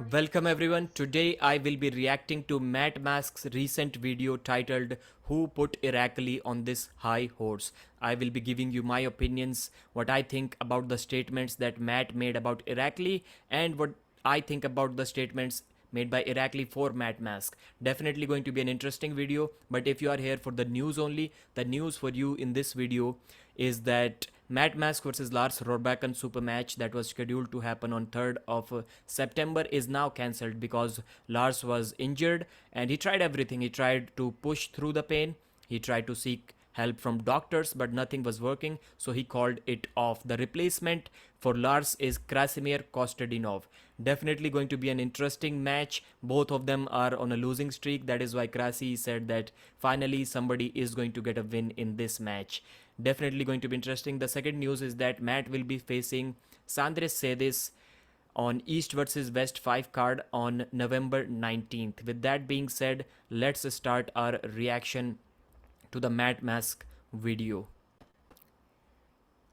Welcome everyone. Today I will be reacting to Matt Mask's recent video titled Who Put Irakli on This High Horse. I will be giving you my opinions, what I think about the statements that Matt made about Irakli and what I think about the statements made by Irakli for Matt Mask. Definitely going to be an interesting video, but if you are here for the news only, the news for you in this video is that Matt Mask versus Lars Rohrbachen super match that was scheduled to happen on 3rd of September is now cancelled because Lars was injured and he tried everything. He tried to push through the pain, he tried to seek help from doctors, but nothing was working, so he called it off. The replacement for Lars is Krasimir Kostadinov. Definitely going to be an interesting match. Both of them are on a losing streak. That is why Krasi said that finally somebody is going to get a win in this match. Definitely going to be interesting. The second news is that Matt will be facing Sandres Sedis on East versus West 5 card on November 19th. With that being said, let's start our reaction to the Matt Mask video.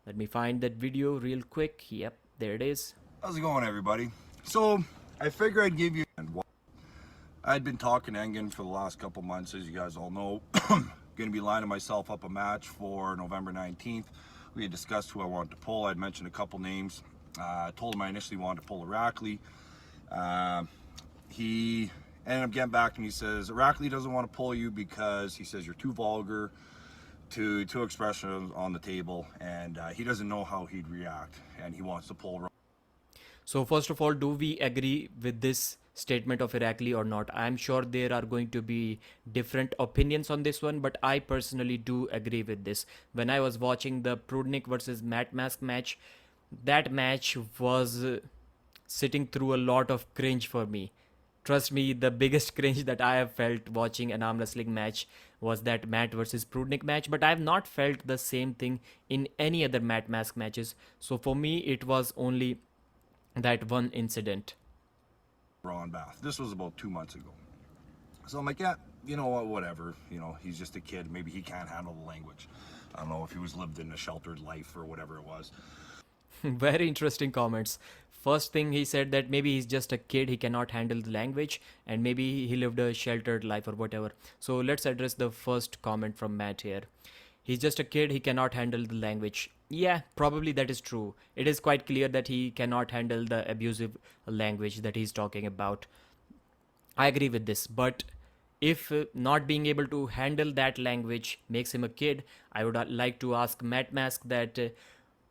Let me find that video real quick. Yep, there it is. How's it going, everybody? So I figure I'd give you. I'd been talking to Engen for the last couple months, as you guys all know. Going to be lining myself up a match for November 19th. We had discussed who I wanted to pull. I'd mentioned a couple names. I told him I initially wanted to pull Irakli. He ended up getting back to me. He says Irakli doesn't want to pull you because he says you're too vulgar to expressions on the table, and he doesn't know how he'd react, and he wants to pull. So first of all, do we agree with this statement of Irakli or not? I'm sure there are going to be different opinions on this one, but I personally do agree with this. When I was watching the Prudnik versus Matt Mask match, that match was sitting through a lot of cringe for me. Trust me, the biggest cringe that I have felt watching an arm wrestling match was that Matt versus Prudnik match, but I have not felt the same thing in any other Matt Mask matches. So for me, it was only that one incident. Ron Bath. This was about 2 months ago. So I'm like, yeah, you know what, whatever. You know, he's just a kid. Maybe he can't handle the language. I don't know if he was lived in a sheltered life or whatever it was. Very interesting comments. First thing he said that maybe he's just a kid, he cannot handle the language, and maybe he lived a sheltered life or whatever. So let's address the first comment from Matt here. He's just a kid, he cannot handle the language. Yeah, probably that is true. It is quite clear that he cannot handle the abusive language that he's talking about. I agree with this, but if not being able to handle that language makes him a kid, I would like to ask Matt Mask that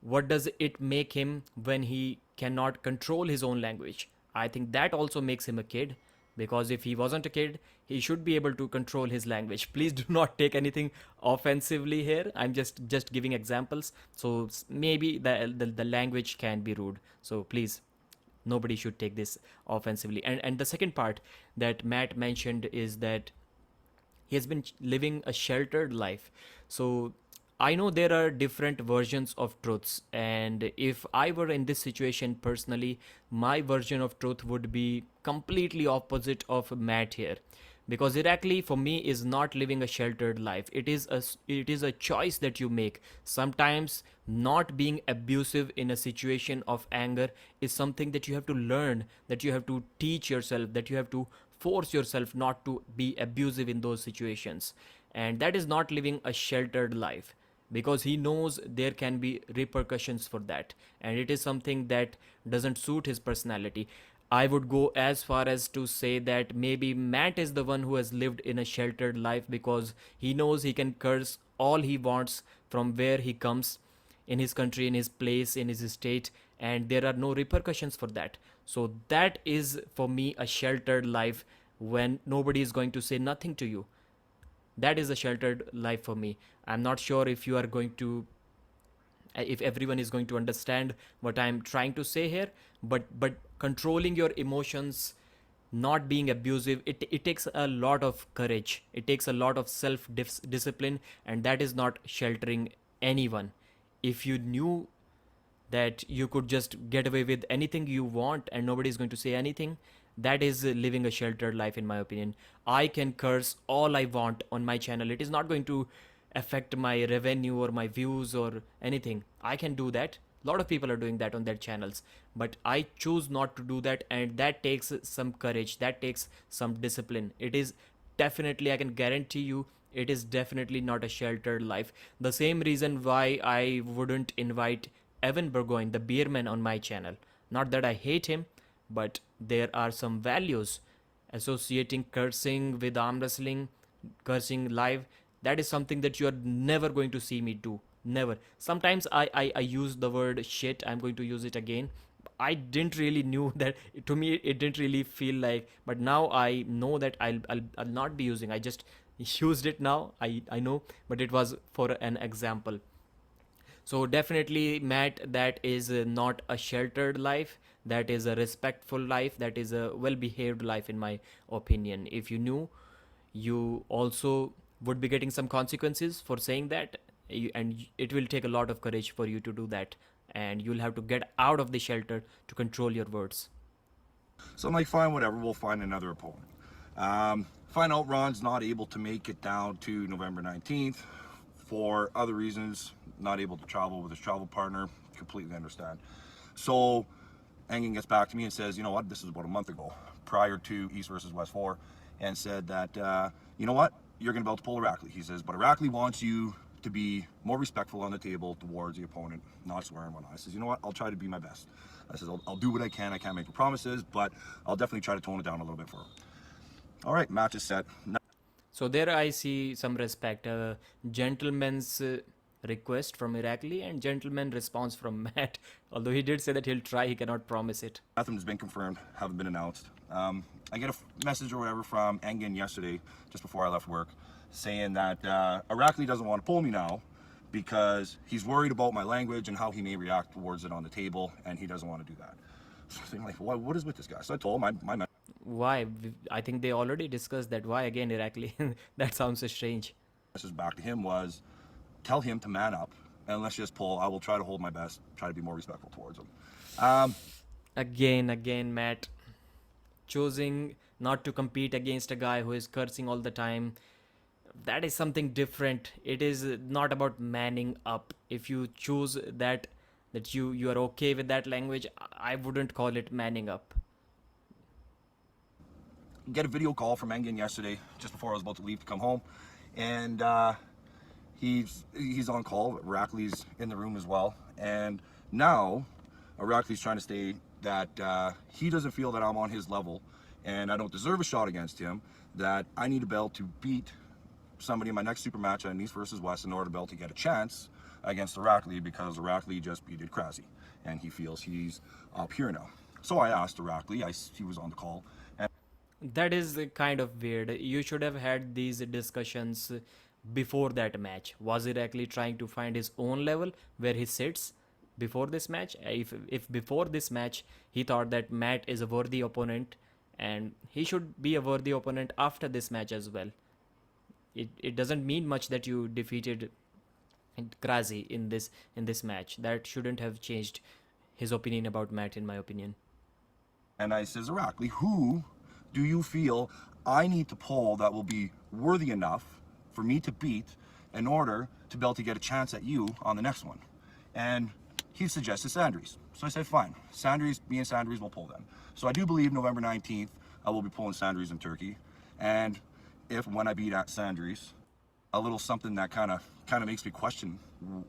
what does it make him when he cannot control his own language? I think that also makes him a kid, because if he wasn't a kid, he should be able to control his language. Please do not take anything offensively here. I'm just giving examples. So maybe the language can be rude. So please, nobody should take this offensively. And the second part that Matt mentioned is that he has been living a sheltered life. So I know there are different versions of truths, and if I were in this situation personally, my version of truth would be completely opposite of Matt here. Because Irakli for me is not living a sheltered life. It is a choice that you make. Sometimes not being abusive in a situation of anger is something that you have to learn, that you have to teach yourself, that you have to force yourself not to be abusive in those situations. And that is not living a sheltered life, because he knows there can be repercussions for that, and it is something that doesn't suit his personality. I would go as far as to say that maybe Matt is the one who has lived in a sheltered life because he knows he can curse all he wants from where he comes, in his country, in his place, in his state, and there are no repercussions for that. So that is for me a sheltered life, when nobody is going to say nothing to you. That is a sheltered life for me. I'm not sure if you are going to, if everyone is going to understand what I'm trying to say here, but controlling your emotions, not being abusive, it takes a lot of courage, it takes a lot of self discipline, and that is not sheltering anyone. If you knew that you could just get away with anything you want and nobody is going to say anything, that is living a sheltered life, in my opinion. I can curse all I want on my channel. It is not going to affect my revenue or my views or anything. I can do that. A lot of people are doing that on their channels, but I choose not to do that, and that takes some courage, that takes some discipline. It is definitely, I can guarantee you, it is definitely not a sheltered life. The same reason why I wouldn't invite Evan Burgoyne, the beerman, on my channel. Not that I hate him, but there are some values associating cursing with arm wrestling, cursing live. That is something that you are never going to see me do. Never. Sometimes I use the word shit. I'm going to use it again. I didn't really knew that. To me, it didn't really feel like, but now I know that I'll not be using. I just used it now. I know, but it was for an example. So definitely, Matt, that is not a sheltered life. That is a respectful life. That is a well-behaved life, in my opinion. If you knew, you also would be getting some consequences for saying that, and it will take a lot of courage for you to do that. And you'll have to get out of the shelter to control your words. So I'm like, fine, whatever, we'll find another opponent. Find out Ron's not able to make it down to November 19th for other reasons, not able to travel with his travel partner, completely understand. So Engen gets back to me and says, you know what, this is about a month ago, prior to East versus West 4, and said that, you know what, you're going to be able to pull Irakli. He says, but Irakli wants you to be more respectful on the table towards the opponent, not swearing whatnot. I says, you know what, I'll try to be my best. I says, I'll do what I can. I can't make the promises, but I'll definitely try to tone it down a little bit for him. All right, match is set. So there I see some respect, a gentleman's request from Irakli and gentleman response from Matt. Although he did say that he'll try, he cannot promise it. Nothing's been confirmed, haven't been announced. I get a message or whatever from Engen yesterday, just before I left work, saying that Irakli doesn't want to pull me now because he's worried about my language and how he may react towards it on the table, and he doesn't want to do that. So I'm like, what is with this guy? So I told him my Why? I think they already discussed that. Why again, Irakli? That sounds so strange. message back to him was, tell him to man up and let's just pull. I will try to hold my best, try to be more respectful towards him. Again, Matt. Choosing not to compete against a guy who is cursing all the time, that is something different. It is not about manning up. If you choose that you are okay with that language, I wouldn't call it manning up. Get a video call from Engen yesterday, just before I was about to leave to come home, and he's on call. Irakli's in the room as well, and now Irakli's trying to say that he doesn't feel that I'm on his level, and I don't deserve a shot against him. That I need a belt to beat somebody in my next super match on East versus West in order to be able to get a chance against Irakli, because Irakli just beat Krasi, and he feels he's up here now. So I asked Irakli, he was on the call, and That is kind of weird. You should have had these discussions before that match. Was Irakli trying to find his own level where he sits before this match? If before this match he thought that Matt is a worthy opponent, and he should be a worthy opponent after this match as well. It doesn't mean much that you defeated Krasi in this match. That shouldn't have changed his opinion about Matt, in my opinion. I says, Irakli, who do you feel I need to pull that will be worthy enough for me to beat in order to be able to get a chance at you on the next one? And he suggested Sandries. So I said, fine, Sandries, me and Sandries will pull them. So I do believe November 19th, I will be pulling Sandries in Turkey. And when I beat at Sandries, a little something that kind of makes me question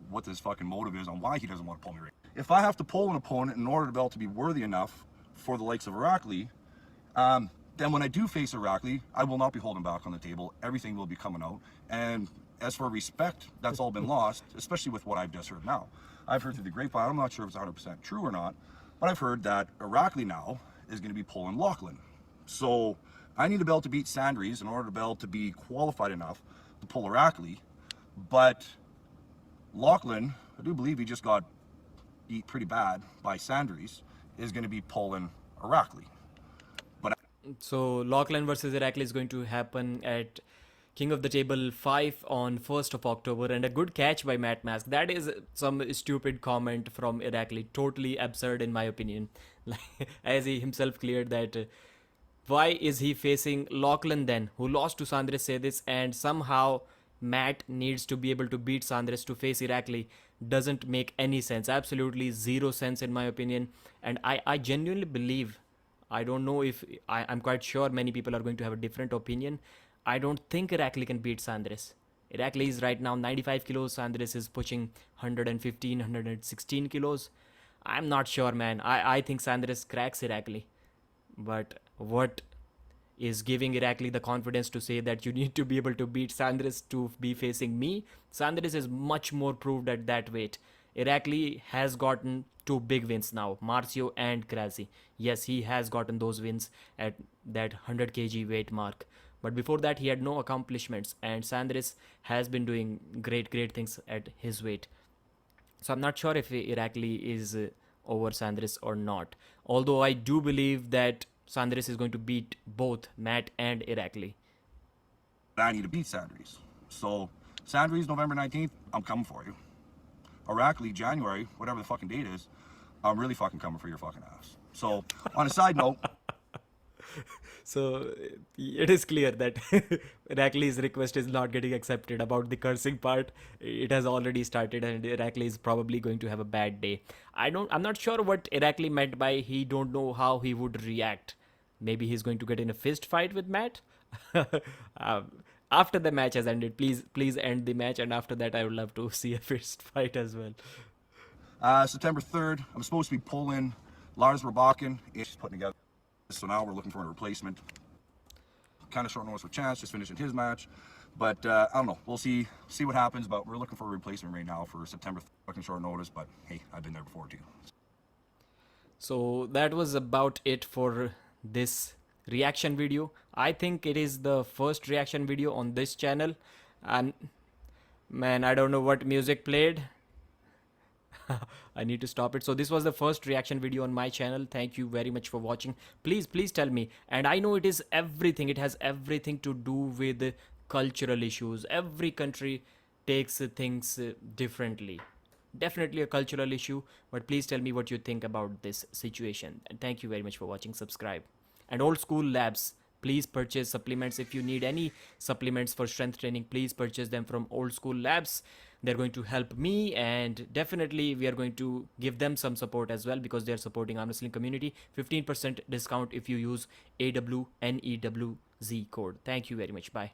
what this fucking motive is on why he doesn't want to pull me. If I have to pull an opponent in order to be able to be worthy enough for the likes of Irakli, then when I do face Irakli, I will not be holding back on the table. Everything will be coming out. And as for respect, that's all been lost, especially with what I've just heard now. I've heard through the grapevine, I'm not sure if it's 100% true or not, but I've heard that Irakli now is going to be pulling Lachlan. So I need to be able to beat Sandries in order to be able to be qualified enough to pull Irakli. But Lachlan, I do believe he just got beat pretty bad by Sandries, is going to be pulling Irakli. So Lachlan versus Irakli is going to happen at King of the Table 5 on 1st of October, and a good catch by Matt Mask. That is some stupid comment from Irakli, totally absurd in my opinion. As he himself cleared that, why is he facing Lachlan then, who lost to Sandre Sedis, and somehow Matt needs to be able to beat Sandres to face Irakli doesn't make any sense. Absolutely zero sense in my opinion. And I genuinely believe, I don't know if I'm quite sure many people are going to have a different opinion. I don't think Irakli can beat Sandres. Irakli is right now 95 kilos. Sandres is pushing 115, 116 kilos. I'm not sure, man. I think Sandres cracks Irakli. But what is giving Irakli the confidence to say that you need to be able to beat Sandres to be facing me? Sandres is much more proved at that weight. Irakli has gotten two big wins now, Marcio and Grazi. Yes, he has gotten those wins at that 100 kg weight mark. But before that, he had no accomplishments, and Sandres has been doing great things at his weight. So I'm not sure if Irakli is over Sandres or not. Although I do believe that Sandres is going to beat both Matt and Irakli. I need to beat Sandries. So Sandries, November 19th, I'm coming for you. Irakli, January, whatever the fucking date is, I'm really fucking coming for your fucking ass. So on a side note, So it is clear that Irakli's request is not getting accepted. About the cursing part, it has already started, and Irakli is probably going to have a bad day. I'm not sure what Irakli meant by he don't know how he would react. Maybe he's going to get in a fist fight with Matt. um, After the match has ended, please end the match, and after that, I would love to see a fist fight as well. September 3rd, I'm supposed to be pulling Lars Rabakin. It's putting together. So now we're looking for a replacement. Kind of short notice with Chance, just finishing his match. But I don't know. We'll see what happens. But we're looking for a replacement right now for September. Fucking short notice. But hey, I've been there before too. So that was about it for this reaction video. I think it is the first reaction video on this channel. And man, I don't know what music played. I need to stop it. So this was the first reaction video on my channel. Thank you very much for watching. Please tell me. And I know it is everything. It has everything to do with cultural issues. Every country takes things differently. Definitely a cultural issue, but please tell me what you think about this situation. And thank you very much for watching. Subscribe. And Old School Labs, please purchase supplements. If you need any supplements for strength training, please purchase them from Old School Labs. They're going to help me, and definitely we are going to give them some support as well, because they're supporting arm wrestling community. 15% discount if you use AWNEWZ code. Thank you very much. Bye.